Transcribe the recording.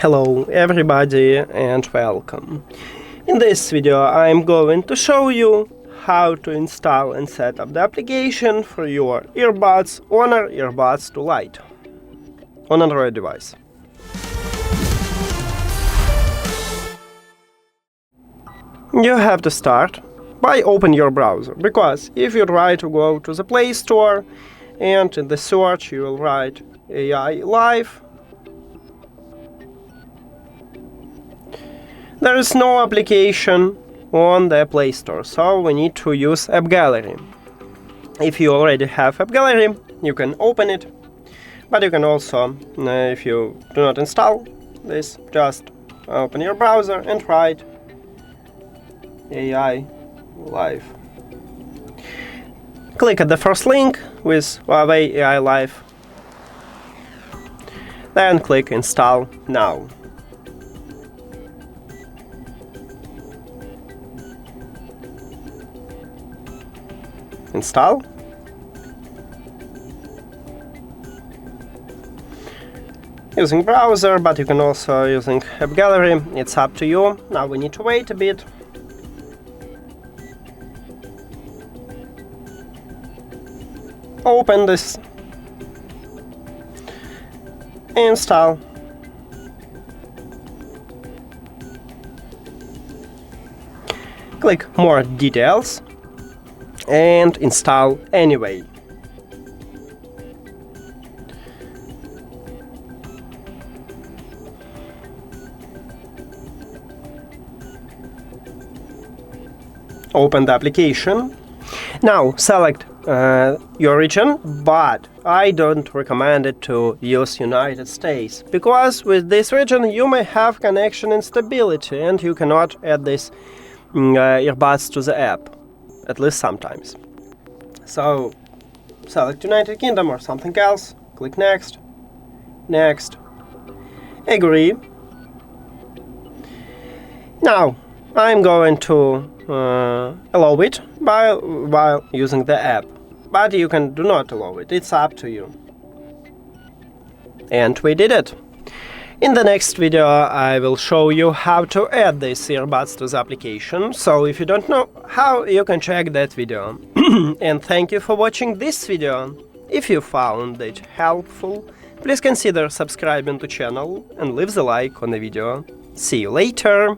Hello everybody and welcome. In this video I'm going to show you how to install and set up the application for your Earbuds Honor Earbuds to Lite on Android device. You have to start by open your browser, because if you try to go to the Play Store and in the search you will write AI Live, there is no application on the Play Store, so we need to use AppGallery. If you already have AppGallery, you can open it, but you can also, if you do not install this, just open your browser and write AI Live. Click at the first link with Huawei AI Live, then click Install Now. Install. Using browser, but you can also using AppGallery, it's up to you. Now we need to wait a bit. Open this. Install. Click More Details and install anyway. Open the application. Now select your region, but I don't recommend it to use United States, because with this region you may have connection instability and you cannot add this earbuds to the app, at least sometimes. So select United Kingdom or something else, click Next, Next, Agree. Now I'm going to allow it while using the app, but you can do not allow it, it's up to you. And we did it. In the next video I will show you how to add these earbuds to the application, so if you don't know how, you can check that video. And thank you for watching this video. If you found it helpful, please consider subscribing to channel and leave the like on the video. See you later!